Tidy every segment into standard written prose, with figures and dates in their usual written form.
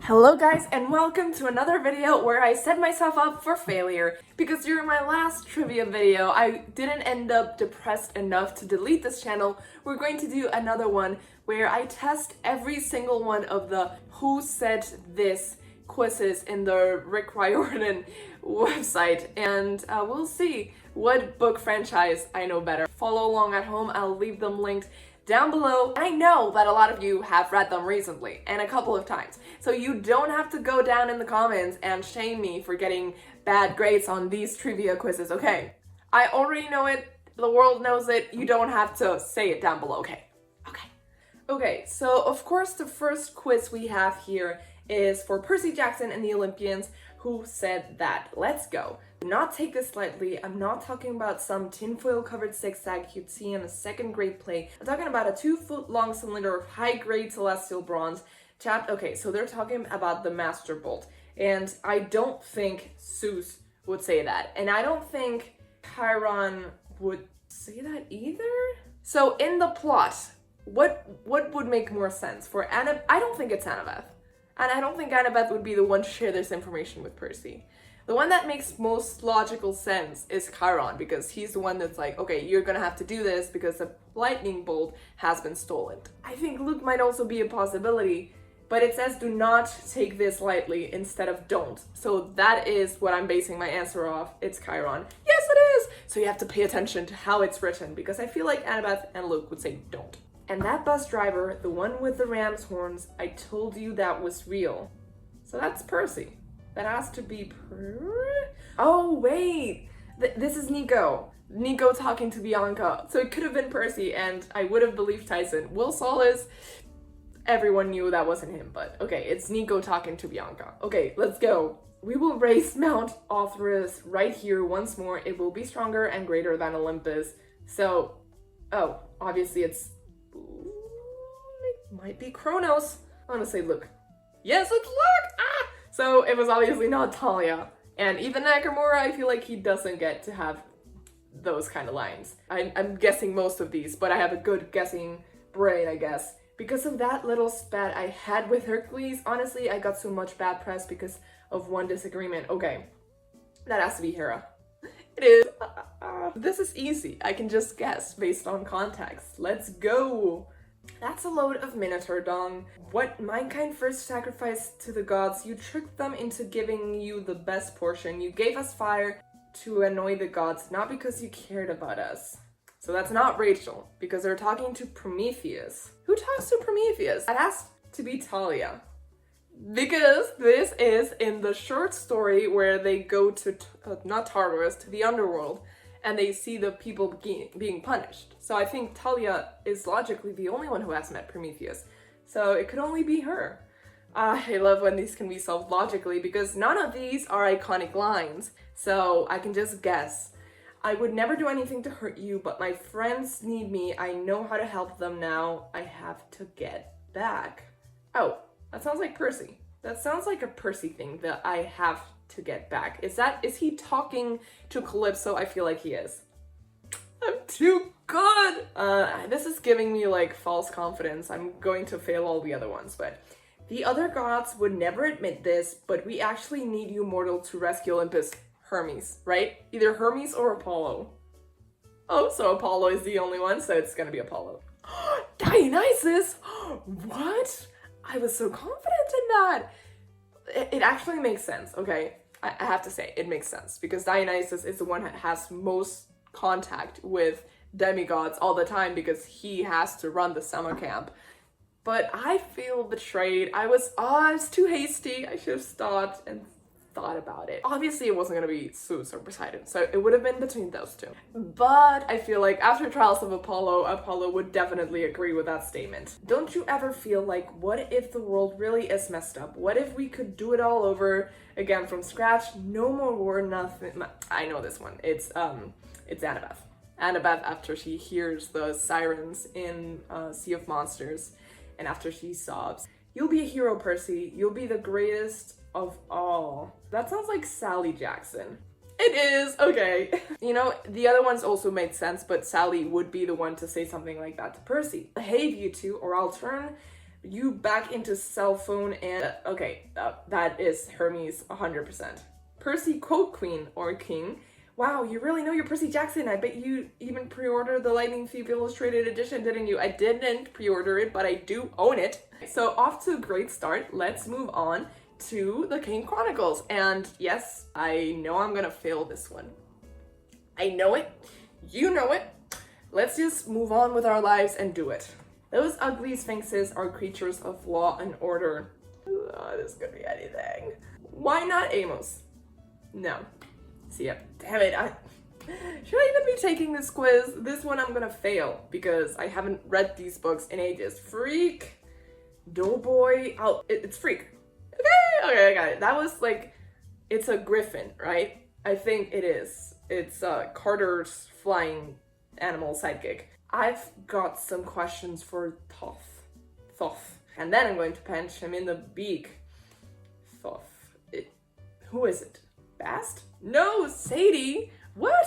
Hello guys, and welcome to another video where I set myself up for failure because during my last trivia video I didn't end up depressed enough to delete this channel. We're going to do another one where I test every single one of the Who Said This quizzes in the Rick Riordan website, and we'll see what book franchise I know better. Follow along at home, I'll leave them linked down below. I know that a lot of you have read them recently and a couple of times, so you don't have to go down in the comments and shame me for getting bad grades on these trivia quizzes, okay? I already know it, the world knows it, you don't have to say it down below, okay? Okay, so of course the first quiz we have here is for Percy Jackson and the Olympians. Who said that? Let's go. Do not take this lightly. I'm not talking about some tinfoil covered zigzag you'd see in a second grade play. I'm talking about a 2-foot long cylinder of high grade celestial bronze. Okay, so they're talking about the Master Bolt. And I don't think Zeus would say that. And I don't think Chiron would say that either. So in the plot, what would make more sense for Annabeth? I don't think it's Annabeth. And I don't think Annabeth would be the one to share this information with Percy. The one that makes most logical sense is Chiron, because he's the one that's like, okay, you're gonna have to do this because the lightning bolt has been stolen. I think Luke might also be a possibility, but it says do not take this lightly instead of don't. So that is what I'm basing my answer off. It's Chiron. Yes, it is! So you have to pay attention to how it's written, because I feel like Annabeth and Luke would say don't. And that bus driver, the one with the ram's horns, I told you that was real. So that's Percy. That has to be Oh, wait! This is Nico. Nico talking to Bianca. So it could have been Percy, and I would have believed Tyson. Will Solis, everyone knew that wasn't him, but okay, it's Nico talking to Bianca. Okay, let's go. We will raise Mount Othrys right here once more. It will be stronger and greater than Olympus. So, oh, obviously it's... It might be Kronos. I want to say Luke. Yes, it's Luke! Ah! So it was obviously not Talia. And even Nakamura, I feel like he doesn't get to have those kind of lines. I'm guessing most of these, but I have a good guessing brain, I guess. Because of that little spat I had with Hercules, honestly, I got so much bad press because of one disagreement. Okay, that has to be Hera. It is. This is easy. I can just guess based on context. Let's go. That's a load of Minotaur dung. What mankind first sacrificed to the gods, you tricked them into giving you the best portion. You gave us fire to annoy the gods, not because you cared about us. So that's not Rachel, because they're talking to Prometheus. Who talks to Prometheus? That has to be Talia. Because this is in the short story where they go to, not Tartarus, to the underworld, and they see the people being punished. So I think Talia is logically the only one who has met Prometheus. So it could only be her. I love when these can be solved logically because none of these are iconic lines. So I can just guess. I would never do anything to hurt you, but my friends need me. I know how to help them now. I have to get back. Oh, that sounds like Percy. That sounds like a Percy thing, that I have to get back. Is he talking to Calypso? I feel like he is. I'm too good! This is giving me like false confidence. I'm going to fail all the other ones, but the other gods would never admit this, but we actually need you, mortal, to rescue Olympus. Hermes, right? Either Hermes or Apollo. Oh, so Apollo is the only one, so it's gonna be Apollo. Dionysus! What? I was so confident in that! It actually makes sense, okay? I have to say, it makes sense, because Dionysus is the one that has most contact with demigods all the time, because he has to run the summer camp. But I feel betrayed. I was too hasty. I should have stopped and thought about it. Obviously, it wasn't gonna be Zeus or Poseidon, so it would have been between those two. But I feel like after Trials of Apollo, Apollo would definitely agree with that statement. Don't you ever feel like, what if the world really is messed up? What if we could do it all over again from scratch? No more war, nothing. I know this one. It's Annabeth. Annabeth, after she hears the sirens in Sea of Monsters, and after she sobs. You'll be a hero, Percy. You'll be the greatest of all. That sounds like Sally Jackson. It is, okay. You know, the other ones also made sense, but Sally would be the one to say something like that to Percy. Behave, you two, or I'll turn You back into cell phone and okay, that is Hermes 100%. Percy quote queen or king. Wow, you really know your Percy Jackson. I bet you even pre-ordered the Lightning Thief Illustrated Edition, didn't you? I didn't pre-order it, but I do own it. So off to a great start. Let's move on to the King Chronicles. And yes, I know I'm gonna fail this one. I know it. You know it. Let's just move on with our lives and do it. Those ugly sphinxes are creatures of law and order. Oh, this could be anything. Why not Amos? No. See ya. Damn it. Should I even be taking this quiz? This one I'm gonna fail because I haven't read these books in ages. Freak. Doughboy. Oh, it's Freak. Okay, I got it. That was like, it's a griffin, right? I think it is. It's Carter's flying animal sidekick. I've got some questions for Thoth. And then I'm going to punch him in the beak. Thoth. Who is it? Bast? No, Sadie! What?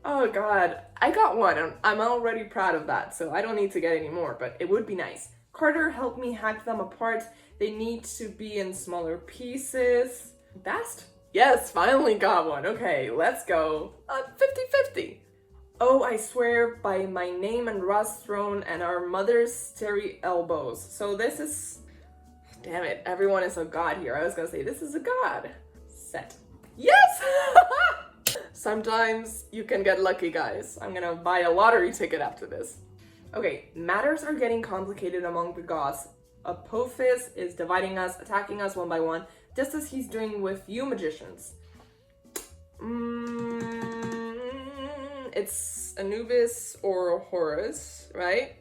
Oh god. I got one. I'm already proud of that, so I don't need to get any more, but it would be nice. Carter, help me hack them apart. They need to be in smaller pieces. Bast? Yes, finally got one. Okay, let's go. 50-50. Oh, I swear by my name and Ross throne and our mother's starry elbows. So this is... Damn it, everyone is a god here. I was gonna say, this is a god. Set. Yes! Sometimes you can get lucky, guys. I'm gonna buy a lottery ticket after this. Okay, matters are getting complicated among the gods. Apophis is dividing us, attacking us one by one, just as he's doing with you magicians. It's Anubis or Horus, right?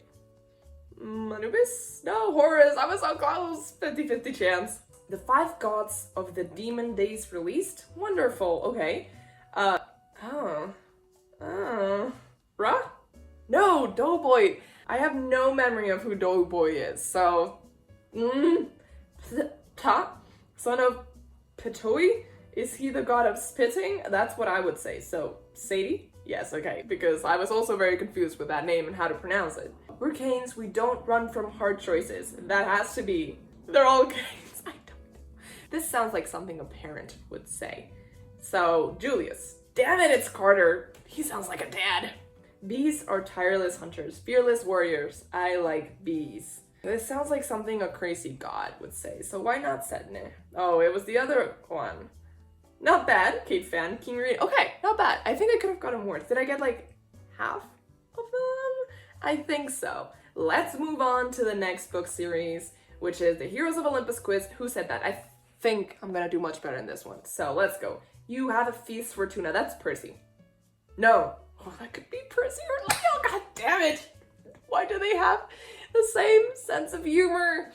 Anubis? No, Horus. I was so close. 50-50 chance. The 5 gods of the demon days released? Wonderful. Okay. Ra? No, Doughboy. I have no memory of who Doughboy is, so... Son of Petoi? Is he the god of spitting? That's what I would say. So, Sadie? Yes, okay, because I was also very confused with that name and how to pronounce it. We're Canes, we don't run from hard choices. That has to be. They're all Canes. I don't know. This sounds like something a parent would say. So, Julius. Damn it, it's Carter. He sounds like a dad. Bees are tireless hunters, fearless warriors. I like bees. This sounds like something a crazy god would say, so why not Sedne? Oh, it was the other one. Not bad, Kate Fan, King Reed. Okay, not bad. I think I could have gotten more. Did I get like half of them? I think so. Let's move on to the next book series, which is the Heroes of Olympus quiz. Who said that? I think I'm gonna do much better in this one. So let's go. You have a feast for tuna. That's Percy. No. Oh, that could be Percy or Leo. God damn it. Why do they have the same sense of humor?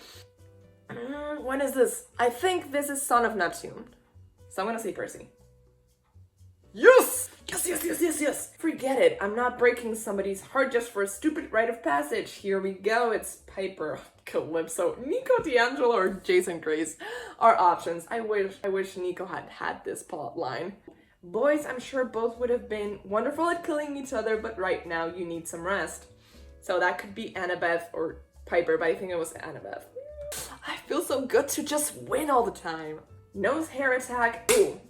When is this? I think this is Son of Neptune. So I'm gonna say Percy. Yes! Yes! Forget it. I'm not breaking somebody's heart just for a stupid rite of passage. Here we go. It's Piper, Calypso, Nico D'Angelo, or Jason Grace are options. I wish Nico had this plot line. Boys, I'm sure both would have been wonderful at killing each other, but right now you need some rest. So that could be Annabeth or Piper, but I think it was Annabeth. I feel so good to just win all the time. Nose hair attack. Ooh.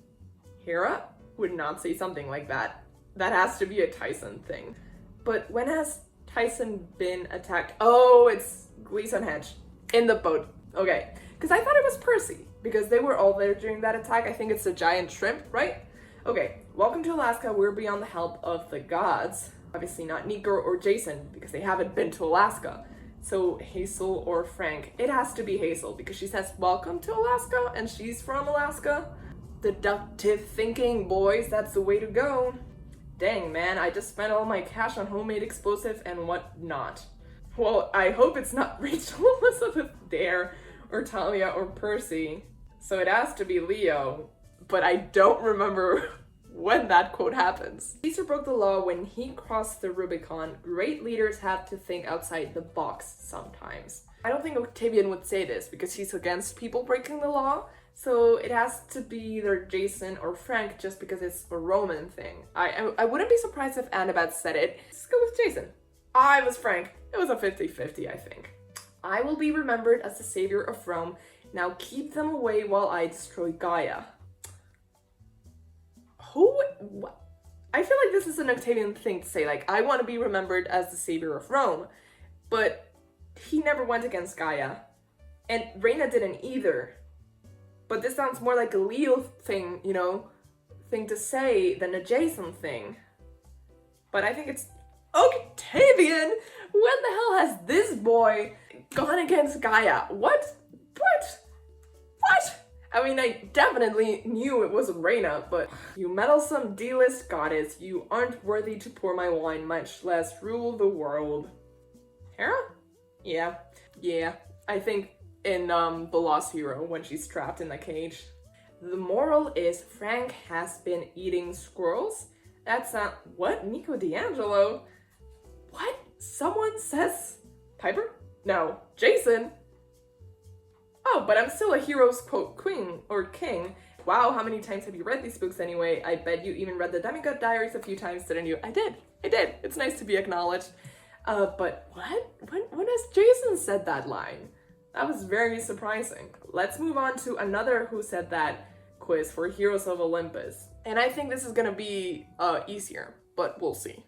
Hera would not say something like that. That has to be a Tyson thing. But when has Tyson been attacked? Oh, it's Gleason Hedge. In the boat. Okay. Because I thought it was Percy. Because they were all there during that attack. I think it's a giant shrimp, right? Okay. Welcome to Alaska. We're beyond the help of the gods. Obviously not Nico or Jason, because they haven't been to Alaska. So Hazel or Frank. It has to be Hazel, because she says, welcome to Alaska, and she's from Alaska. Deductive thinking, boys, that's the way to go. Dang, man, I just spent all my cash on homemade explosive and whatnot. Well, I hope it's not Rachel, Elizabeth, Dare, or Talia, or Percy. So it has to be Leo, but I don't remember when that quote happens. Caesar broke the law when he crossed the Rubicon. Great leaders have to think outside the box sometimes. I don't think Octavian would say this because he's against people breaking the law. So it has to be either Jason or Frank just because it's a Roman thing. I wouldn't be surprised if Annabeth said it. Let's go with Jason. I was Frank. It was a 50-50, I think. I will be remembered as the savior of Rome. Now keep them away while I destroy Gaia. Who? What? I feel like this is an Octavian thing to say, like, I want to be remembered as the savior of Rome, but he never went against Gaia, and Reina didn't either. But this sounds more like a Leo thing, you know, thing to say than a Jason thing. But I think it's Octavian! When the hell has this boy gone against Gaia? What? I mean, I definitely knew it was Reina, but you meddlesome D-list goddess, you aren't worthy to pour my wine, much less rule the world. Hera? Yeah. I think in The Lost Hero, when she's trapped in the cage. The moral is Frank has been eating squirrels. That's not... What? Nico D'Angelo? What? Someone says... Piper? No. Jason? Oh, but I'm still a hero's quote queen or king. Wow, how many times have you read these books anyway? I bet you even read the Demigod Diaries a few times, didn't you? I did. It's nice to be acknowledged. But what? When has Jason said that line? That was very surprising. Let's move on to another Who Said That quiz for Heroes of Olympus. And I think this is gonna be easier, but we'll see.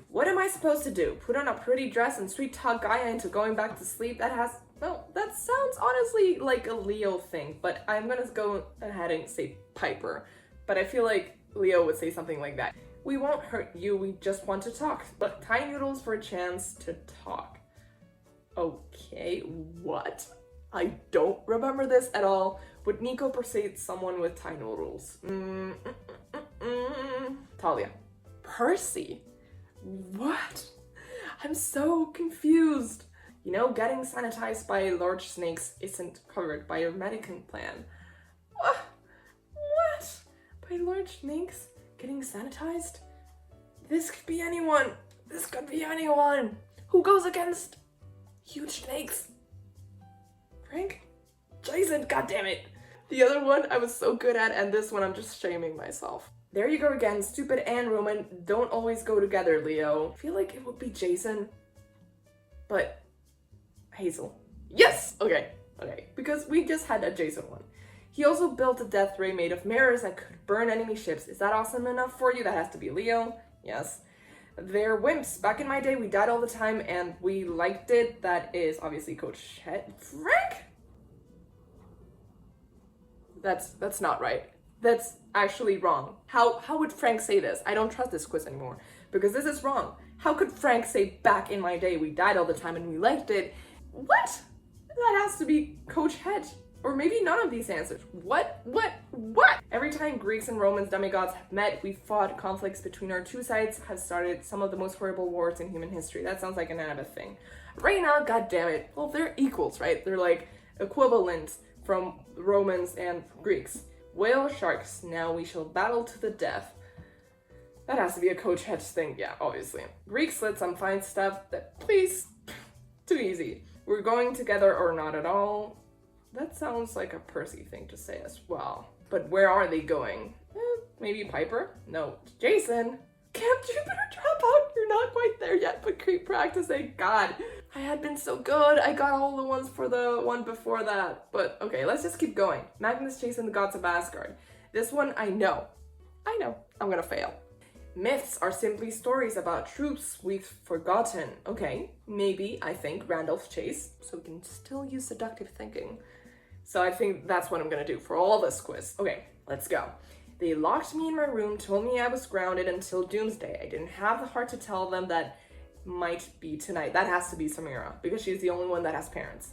What am I supposed to do? Put on a pretty dress and sweet talk Gaia into going back to sleep? That sounds honestly like a Leo thing, but I'm gonna go ahead and say Piper. But I feel like Leo would say something like that. We won't hurt you, we just want to talk. But tie noodles for a chance to talk. Okay, what? I don't remember this at all. Would Nico persuade someone with tie noodles? Talia. Percy? What? I'm so confused. You know, getting sanitized by large snakes isn't covered by your medical plan. What? By large snakes getting sanitized? This could be anyone. Who goes against huge snakes? Frank? Jason, goddammit. The other one I was so good at, and this one I'm just shaming myself. There you go again, stupid and Roman don't always go together, Leo. I feel like it would be Jason, but Hazel. Yes! Okay, because we just had a Jason one. He also built a death ray made of mirrors that could burn enemy ships. Is that awesome enough for you? That has to be Leo. Yes. They're wimps. Back in my day, we died all the time and we liked it. That is obviously Coach Frank? That's not right. That's actually wrong. How would Frank say this? I don't trust this quiz anymore because this is wrong. How could Frank say back in my day we died all the time and we liked it? What? That has to be Coach Hedge. Or maybe none of these answers. What? Every time Greeks and Romans demigods have met, we fought. Conflicts between our two sides have started some of the most horrible wars in human history. That sounds like an Annabeth thing. Reina, goddammit. Well, they're equals, right? They're like equivalents from Romans and Greeks. Whale sharks, now we shall battle to the death. That has to be a Coach Hedge thing, yeah, obviously. Greeks let some fine stuff that, please, too easy. We're going together or not at all. That sounds like a Percy thing to say as well. But where are they going? Maybe Piper? No, Jason. Camp Jupiter Dropout, you're not quite there yet, but keep practicing. God, I had been so good. I got all the ones for the one before that. But okay, let's just keep going. Magnus chasing the gods of Asgard. This one I know. I'm gonna fail. Myths are simply stories about troops we've forgotten. Okay, maybe I think Randolph Chase, so we can still use seductive thinking. So I think that's what I'm gonna do for all this quiz. Okay, let's go. They locked me in my room, told me I was grounded until doomsday. I didn't have the heart to tell them that might be tonight. That has to be Samira, because she's the only one that has parents.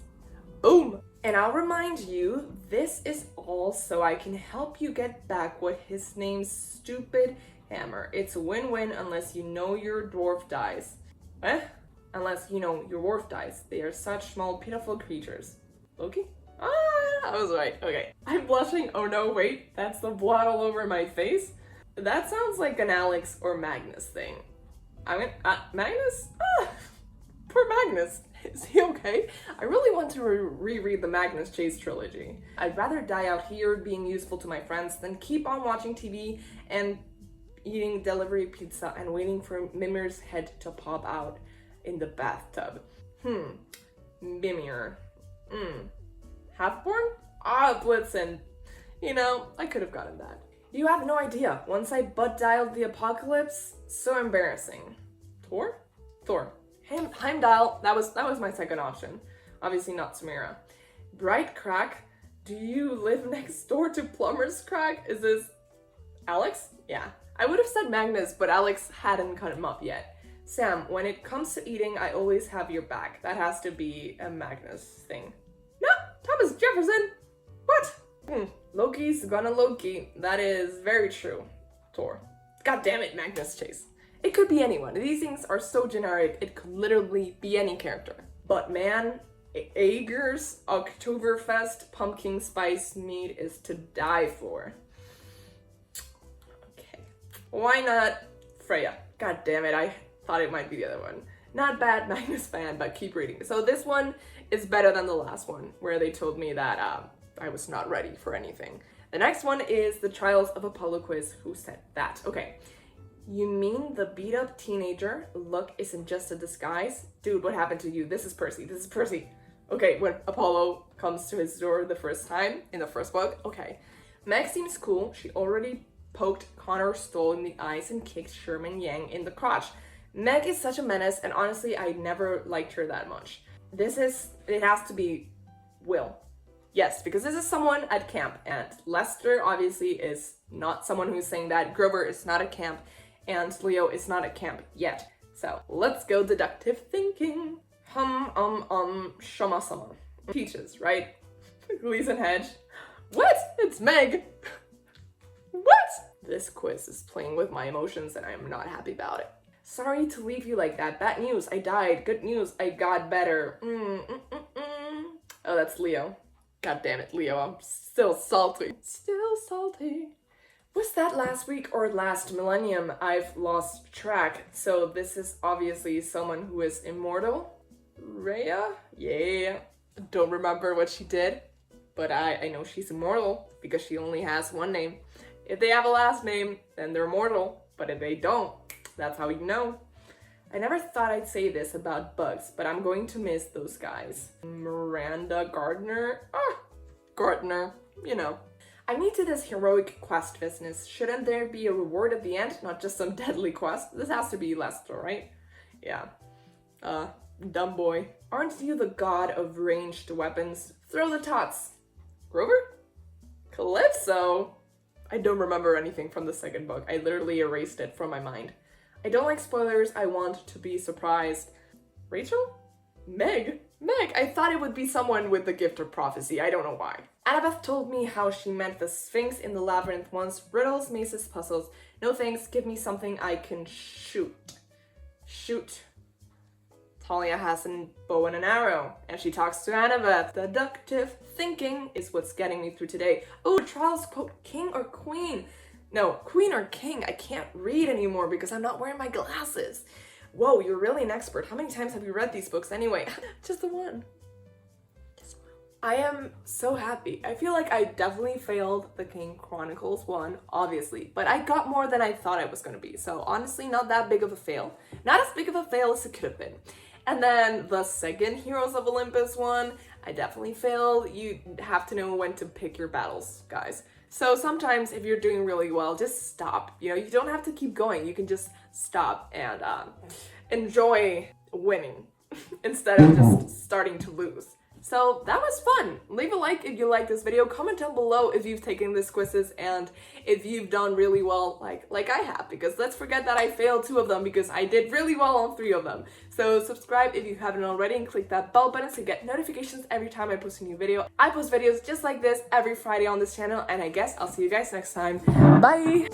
Boom! And I'll remind you, this is all so I can help you get back what his name's stupid hammer. It's a win-win unless you know your dwarf dies. Unless you know your dwarf dies. They are such small, pitiful creatures. Loki? I was right. Okay. I'm blushing. Oh no, wait. That's the blood all over my face? That sounds like an Alex or Magnus thing. Magnus? Poor Magnus. Is he okay? I really want to reread the Magnus Chase trilogy. I'd rather die out here being useful to my friends than keep on watching TV and eating delivery pizza and waiting for Mimir's head to pop out in the bathtub. Mimir. Halfborn? Ah, Blitzen. You know, I could have gotten that. You have no idea. Once I butt dialed the apocalypse, so embarrassing. Thor? Thor. Heimdall, that was my second option. Obviously not Samira. Bright Crack, do you live next door to Plumber's Crack? Is this Alex? Yeah. I would have said Magnus, but Alex hadn't cut him up yet. Sam, when it comes to eating, I always have your back. That has to be a Magnus thing. No, Thomas Jefferson. What? Loki's gonna Loki. That is very true. Thor. God damn it, Magnus Chase. It could be anyone. These things are so generic, it could literally be any character. But man, Ager's Oktoberfest pumpkin spice meat is to die for. Okay. Why not Freya? God damn it, I thought it might be the other one. Not bad, Magnus fan, but keep reading. So this one is better than the last one, where they told me that I was not ready for anything. The next one is the Trials of Apollo quiz. Who said that? Okay. You mean the beat up teenager look isn't just a disguise? Dude, what happened to you? This is Percy. This is Percy. Okay, when Apollo comes to his door the first time in the first book. Okay. Meg seems cool. She already poked Connor Stoll in the eyes and kicked Sherman Yang in the crotch. Meg is such a menace, and honestly, I never liked her that much. It has to be Will. Yes, because this is someone at camp, and Lester obviously is not someone who's saying that. Grover is not at camp, and Leo is not at camp yet. So let's go deductive thinking. Shama. Peaches, right? Gleason Hedge. What? It's Meg. What? This quiz is playing with my emotions, and I am not happy about it. Sorry to leave you like that. Bad news, I died. Good news, I got better. Oh, that's Leo. God damn it, Leo, I'm still salty. Still salty. Was that last week or last millennium? I've lost track. So this is obviously someone who is immortal. Rhea? Yeah. Don't remember what she did, but I know she's immortal because she only has one name. If they have a last name, then they're immortal. But if they don't, that's how you know. I never thought I'd say this about bugs, but I'm going to miss those guys. Miranda Gardner? Gardner, you know. I'm new to this heroic quest business. Shouldn't there be a reward at the end, not just some deadly quest? This has to be Lester, right? Yeah. Dumb boy. Aren't you the god of ranged weapons? Throw the tots. Grover? Calypso? I don't remember anything from the second book. I literally erased it from my mind. I don't like spoilers. I want to be surprised. Rachel? Meg? Meg! I thought it would be someone with the gift of prophecy. I don't know why. Annabeth told me how she met the Sphinx in the labyrinth once. Riddles, mazes, puzzles. No thanks. Give me something I can shoot. Shoot. Talia has a bow and an arrow, and she talks to Annabeth. Deductive thinking is what's getting me through today. Oh, Trials quote king or queen? No, queen or king. I can't read anymore because I'm not wearing my glasses. Whoa, you're really an expert. How many times have you read these books anyway? Just the one. I am so happy. I feel like I definitely failed the King Chronicles one, obviously, but I got more than I thought I was gonna be. So honestly, not that big of a fail. Not as big of a fail as it could have been. And then the second Heroes of Olympus one, I definitely failed. You have to know when to pick your battles, guys. So sometimes if you're doing really well, just stop. You know, you don't have to keep going. You can just stop and enjoy winning instead of just starting to lose. So that was fun. Leave a like if you like this video. Comment down below if you've taken these quizzes and if you've done really well like I have. Because let's forget that I failed 2 of them because I did really well on 3 of them. So subscribe if you haven't already and click that bell button to get notifications every time I post a new video. I post videos just like this every Friday on this channel, and I guess I'll see you guys next time. Bye!